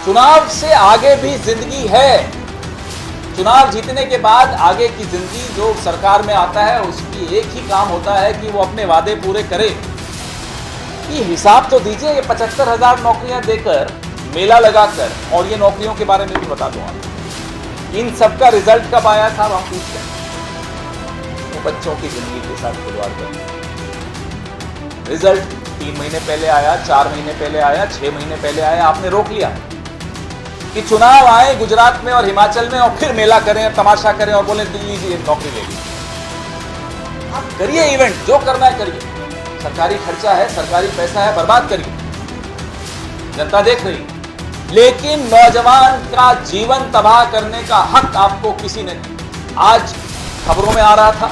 चुनाव से आगे भी जिंदगी है। चुनाव जीतने के बाद आगे की जिंदगी जो सरकार में आता है उसकी एक ही काम होता है कि वो अपने वादे पूरे करे। ये हिसाब तो दीजिए, ये 75,000 नौकरियां देकर, मेला लगाकर, और ये नौकरियों के बारे में भी बता दूं आपको, इन सबका रिजल्ट कब आया था हम पूछते हैं। तो बच्चों की जिंदगी के साथ खिलवाड़ कर रिजल्ट 3 महीने पहले आया, 4 महीने पहले आया, 6 महीने पहले आया। आपने रोक लिया कि चुनाव आए गुजरात में और हिमाचल में और फिर मेला करें, तमाशा करें और बोले दिल्ली जी नौकरी ले ली। आप करिए इवेंट, जो करना है करिए, सरकारी खर्चा है, सरकारी पैसा है, बर्बाद करिए, जनता देख रही है। लेकिन नौजवान का जीवन तबाह करने का हक आपको किसी ने, आज खबरों में आ रहा था,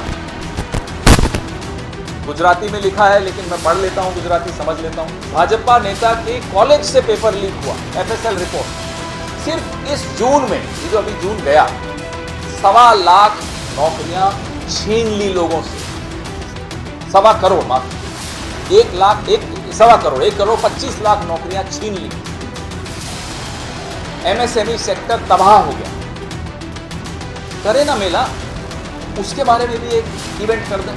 गुजराती में लिखा है लेकिन मैं पढ़ लेता हूं, गुजराती समझ लेता हूं। भाजपा नेता के कॉलेज से पेपर लीक हुआ, एफएसएल रिपोर्ट। सिर्फ इस जून में, ये जो अभी जून गया, 1.25 लाख नौकरियां छीन ली लोगों से। 1.25 करोड़, माफ, 1.25 करोड़ 25 लाख नौकरियां छीन ली। एमएसएमई सेक्टर तबाह हो गया। करे ना मेला, उसके बारे में भी एक इवेंट कर दें,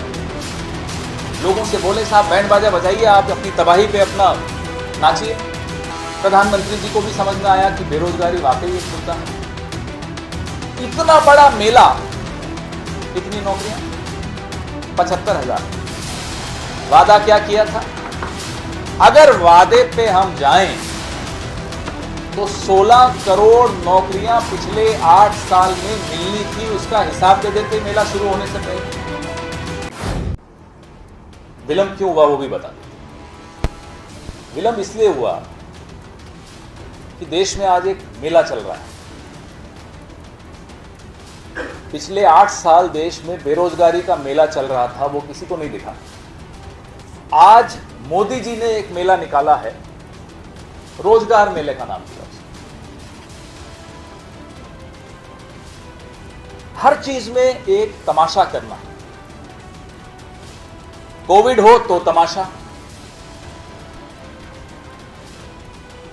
लोगों से बोले साहब बैंड बाजा बजाइए, आप अपनी तबाही पे अपना नाचिए। प्रधानमंत्री जी को भी समझ में आया कि बेरोजगारी वाकई एक मुद्दा है। इतना बड़ा मेला, कितनी नौकरियां? 75,000। वादा क्या किया था? अगर वादे पे हम जाएं तो 16 करोड़ नौकरियां पिछले 8 साल में मिलनी थी, उसका हिसाब दे देते मेला शुरू होने से पहले। विलंब क्यों हुआ वो भी बता दें। विलंब इसलिए हुआ कि देश में आज एक मेला चल रहा है। पिछले 8 साल देश में बेरोजगारी का मेला चल रहा था, वो किसी को नहीं दिखा। आज मोदी जी ने एक मेला निकाला है, रोजगार मेले का नाम दिया उसने। हर चीज में एक तमाशा करना है। कोविड हो तो तमाशा,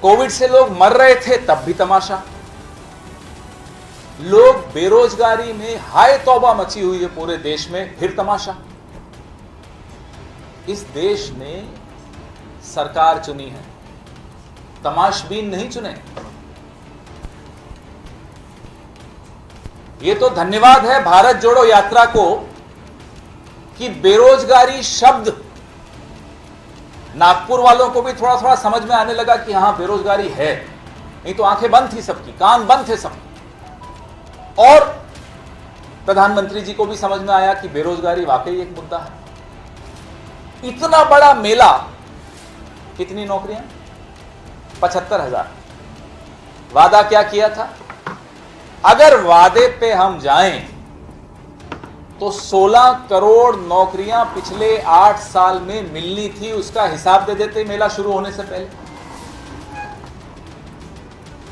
कोविड से लोग मर रहे थे तब भी तमाशा, लोग बेरोजगारी में हाय तौबा मची हुई है पूरे देश में, फिर तमाशा। इस देश ने सरकार चुनी है, तमाशबीन नहीं चुने। ये तो धन्यवाद है भारत जोड़ो यात्रा को कि बेरोजगारी शब्द नागपुर वालों को भी थोड़ा थोड़ा समझ में आने लगा कि हां बेरोजगारी है। नहीं तो आंखें बंद थी सबकी, कान बंद थे सबके। और प्रधानमंत्री जी को भी समझ में आया कि बेरोजगारी वाकई एक मुद्दा है। इतना बड़ा मेला, कितनी नौकरियां? 75,000। वादा क्या किया था? अगर वादे पे हम जाएं तो 16 करोड़ नौकरियां पिछले 8 साल में मिलनी थी, उसका हिसाब दे देते मेला शुरू होने से पहले।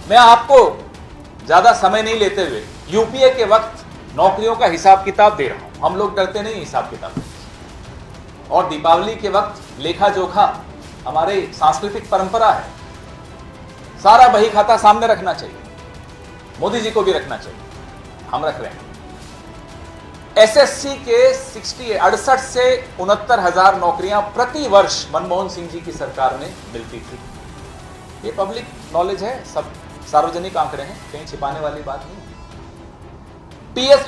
मैं आपको ज्यादा समय नहीं लेते हुए यूपीए के वक्त नौकरियों का हिसाब किताब दे रहा हूं। हम लोग डरते नहीं हिसाब किताब, और दीपावली के वक्त लेखा जोखा हमारे सांस्कृतिक परंपरा है। सारा बही खाता सामने रखना चाहिए, मोदी जी को भी रखना चाहिए, हम रख रहे हैं। एसएससी के 68 से 69,000 नौकरियां प्रति वर्ष मनमोहन सिंह जी की सरकार में मिलती थी। ये पब्लिक नॉलेज है, सब सार्वजनिक आंकड़े हैं, कहीं छिपाने वाली बात नहीं।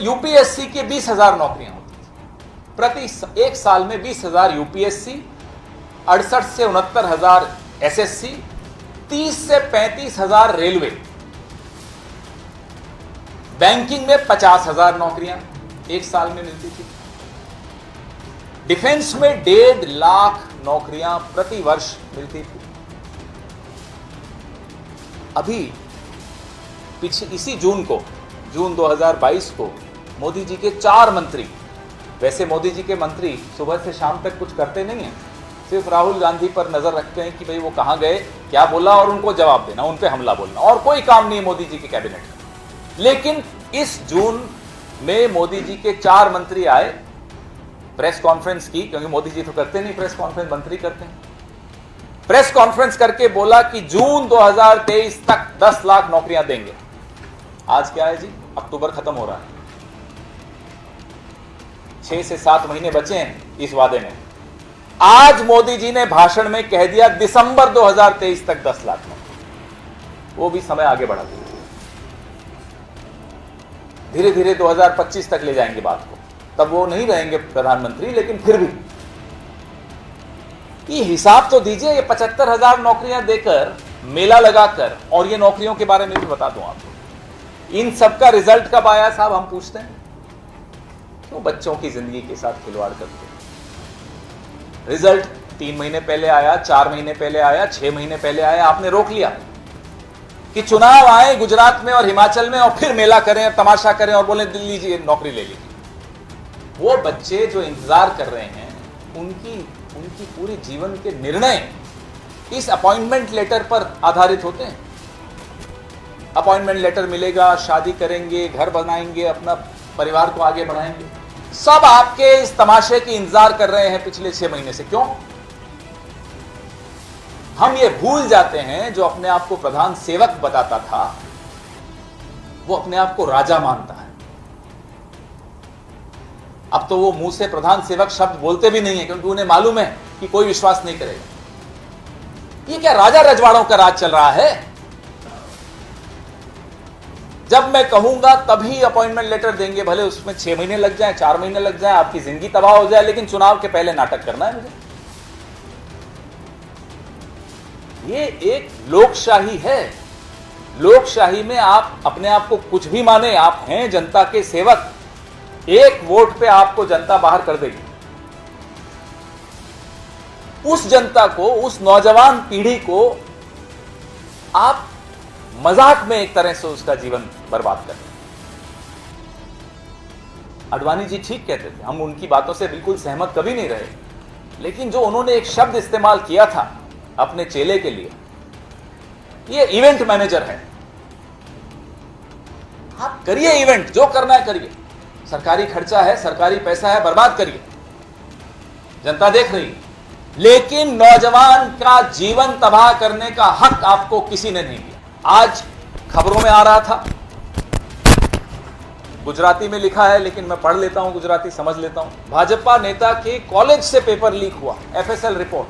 यूपीएससी के 20,000 नौकरियां होती थी प्रति एक साल में। 20,000 यूपीएससी, 68 से 69,000 एसएससी, 30 से 35,000 रेलवे। बैंकिंग में 50,000 नौकरियां एक साल में मिलती थी। डिफेंस में 1.5 लाख नौकरियां प्रति वर्ष मिलती थी। अभी इसी जून 2022 को मोदी जी के 4 मंत्री, वैसे मोदी जी के मंत्री सुबह से शाम तक कुछ करते नहीं हैं, सिर्फ राहुल गांधी पर नजर रखते हैं कि भाई वो कहां गए, क्या बोला, और उनको जवाब देना, उन पे हमला बोलना, और कोई काम नहीं मोदी जी के कैबिनेट का। लेकिन इस जून में मोदी जी के 4 मंत्री आए, प्रेस कॉन्फ्रेंस की, क्योंकि मोदी जी तो करते नहीं प्रेस कॉन्फ्रेंस, मंत्री करते हैं। प्रेस कॉन्फ्रेंस करके बोला कि जून 2023 तक 10 लाख नौकरियां देंगे। आज क्या है जी, अक्टूबर खत्म हो रहा है, 6 से 7 महीने बचे हैं इस वादे में। आज मोदी जी ने भाषण में कह दिया दिसंबर 2023 तक 10 लाख नौकरी, वो भी समय आगे बढ़ा दिया, धीरे धीरे 2025 तक ले जाएंगे बात को, तब वो नहीं रहेंगे प्रधानमंत्री, लेकिन फिर भी ये हिसाब तो दीजिए। ये 75,000 नौकरियां देकर, मेला लगाकर, और ये नौकरियों के बारे में भी बता दूं आपको, इन सबका रिजल्ट कब आया साहब, हम पूछते हैं। क्यों बच्चों की जिंदगी के साथ खिलवाड़ करते हैं? रिजल्ट 3 महीने पहले आया, 4 महीने पहले आया, 6 महीने पहले आया, आपने रोक लिया कि चुनाव आए गुजरात में और हिमाचल में और फिर मेला करें, तमाशा करें और बोले दिल्ली जी नौकरी ले लीजिए। वो बच्चे जो इंतजार कर रहे हैं, उनकी पूरी जीवन के निर्णय इस अपॉइंटमेंट लेटर पर आधारित होते हैं। अपॉइंटमेंट लेटर मिलेगा, शादी करेंगे, घर बनाएंगे, अपना परिवार को आगे बढ़ाएंगे, सब आपके इस तमाशे की इंतजार कर रहे हैं पिछले 6 महीने से। क्यों? हम ये भूल जाते हैं, जो अपने आप को प्रधान सेवक बताता था, वो अपने आप को राजा मानता है। अब तो वो मुंह से प्रधान सेवक शब्द बोलते भी नहीं है, क्योंकि उन्हें मालूम है कि कोई विश्वास नहीं करेगा। ये क्या राजा रजवाड़ों का राज चल रहा है? जब मैं कहूंगा तभी अपॉइंटमेंट लेटर देंगे, भले उसमें 6 महीने लग जाए, 4 महीने लग जाए, आपकी जिंदगी तबाह हो जाए, लेकिन चुनाव के पहले नाटक करना है मुझे। ये एक लोकशाही है। लोकशाही में आप अपने आप को कुछ भी माने, आप हैं जनता के सेवक। एक वोट पे आपको जनता बाहर कर देगी। उस जनता को, उस नौजवान पीढ़ी को आप मजाक में एक तरह से उसका जीवन बर्बाद कर। अडवाणी जी ठीक कहते थे, हम उनकी बातों से बिल्कुल सहमत कभी नहीं रहे, लेकिन जो उन्होंने एक शब्द इस्तेमाल किया था अपने चेले के लिए, ये इवेंट मैनेजर है। आप करिए इवेंट, जो करना है करिए, सरकारी खर्चा है, सरकारी पैसा है, बर्बाद करिए, जनता देख रही है, लेकिन नौजवान का जीवन तबाह करने का हक आपको किसी ने नहीं दिया। आज खबरों में आ रहा था, गुजराती में लिखा है लेकिन मैं पढ़ लेता हूं, गुजराती समझ लेता हूं। भाजपा नेता के कॉलेज से पेपर लीक हुआ, एफएसएल रिपोर्ट।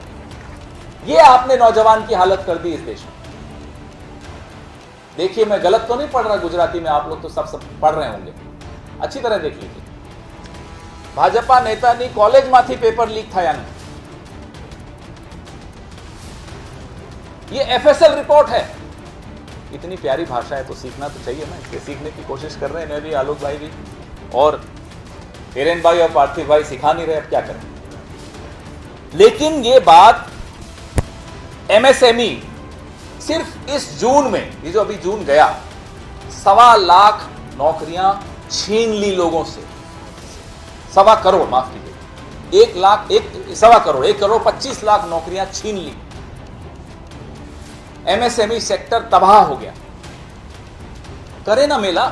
ये आपने नौजवान की हालत कर दी इस देश में। देखिए, मैं गलत तो नहीं पढ़ रहा गुजराती में, आप लोग तो सब पढ़ रहे होंगे, अच्छी तरह देख लीजिए। भाजपा नेता ने कॉलेज माथी पेपर लीक था, यानी ये एफएसएल रिपोर्ट है। इतनी प्यारी भाषा है तो सीखना तो चाहिए ना, इसके सीखने की कोशिश कर रहे हैं, मैं भी, आलोक भाई भी, और हिरेन भाई और पार्थिव भाई सिखा नहीं रहे, अब क्या करें। लेकिन ये बात एमएसएमई सिर्फ इस जून में, ये जो अभी जून गया, 1.25 लाख नौकरियां छीन ली लोगों से। 1.25 करोड़, माफ कीजिए, 1 करोड़ 25 लाख नौकरियां छीन ली। एमएसएमई सेक्टर तबाह हो गया। करे ना मेला,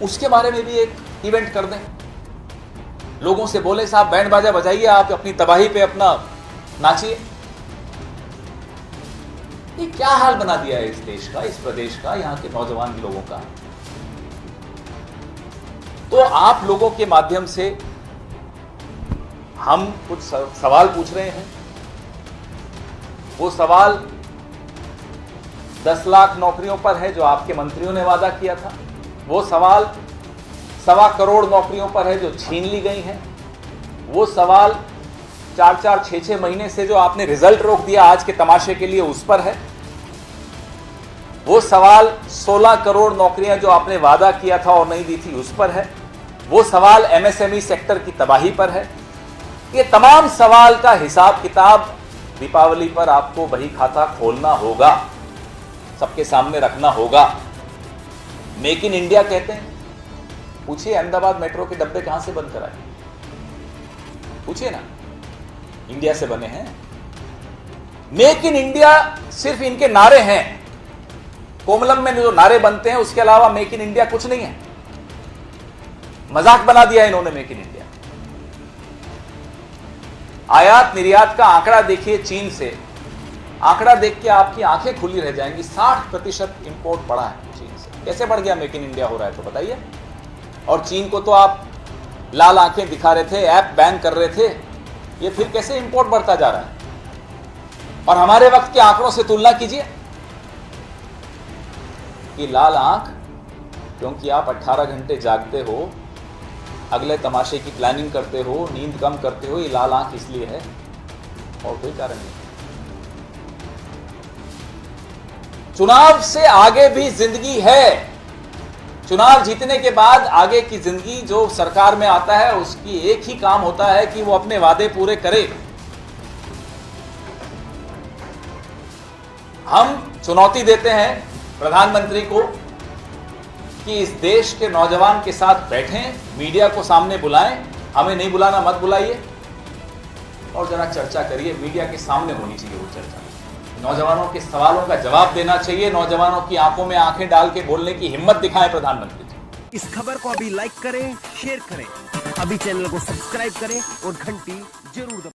उसके बारे में भी एक इवेंट कर दें, लोगों से बोले साहब बैंड बाजा बजाइए, आप अपनी तबाही पे अपना नाचिए। ये क्या हाल बना दिया है इस देश का, इस प्रदेश का, यहां के नौजवान लोगों का। तो आप लोगों के माध्यम से हम कुछ सवाल पूछ रहे हैं। वो सवाल 10 लाख नौकरियों पर है जो आपके मंत्रियों ने वादा किया था। वो सवाल 1.25 करोड़ नौकरियों पर है जो छीन ली गई हैं। वो सवाल 4-4, 6-6 महीने से जो आपने रिजल्ट रोक दिया आज के तमाशे के लिए, उस पर है। वो सवाल 16 करोड़ नौकरियां जो आपने वादा किया था और नहीं दी थी, उस पर है। वो सवाल एमएसएमई सेक्टर की तबाही पर है। ये तमाम सवाल का हिसाब किताब दीपावली पर आपको बही खाता खोलना होगा, सबके सामने रखना होगा। मेक इन इंडिया कहते हैं, पूछिए अहमदाबाद मेट्रो के डब्बे कहां से बंद कराए, पूछिए ना, इंडिया से बने हैं। मेक इन इंडिया सिर्फ इनके नारे हैं, कोमलम में जो नारे बनते हैं उसके अलावा मेक इन इंडिया कुछ नहीं है। मजाक बना दिया इन्होंने मेक इन इंडिया। आयात निर्यात का आंकड़ा देखिए, चीन से आंकड़ा देख के आपकी आंखें खुली रह जाएंगी। 60% इंपोर्ट बढ़ा है चीन से। कैसे बढ़ गया? मेक इन इंडिया हो रहा है तो बताइए। और चीन को तो आप लाल आंखें दिखा रहे थे, ऐप बैन कर रहे थे, ये फिर कैसे इंपोर्ट बढ़ता जा रहा है? और हमारे वक्त के आंकड़ों से तुलना कीजिए कि लाल आंख क्योंकि आप 18 घंटे जागते हो, अगले तमाशे की प्लानिंग करते हो, नींद कम करते हो, ये लाल आंख इसलिए है और कोई कारण नहीं। चुनाव से आगे भी जिंदगी है। चुनाव जीतने के बाद आगे की जिंदगी जो सरकार में आता है उसकी एक ही काम होता है कि वो अपने वादे पूरे करे। हम चुनौती देते हैं प्रधानमंत्री को कि इस देश के नौजवान के साथ बैठें, मीडिया को सामने बुलाएं, हमें नहीं बुलाना मत बुलाइए और जरा चर्चा करिए। मीडिया के सामने होनी चाहिए वो चर्चा, नौजवानों के सवालों का जवाब देना चाहिए, नौजवानों की आंखों में आंखें डाल के बोलने की हिम्मत दिखाएं प्रधानमंत्री जी। इस खबर को अभी लाइक करें, शेयर करें, अभी चैनल को सब्सक्राइब करें और घंटी जरूर दबाएं।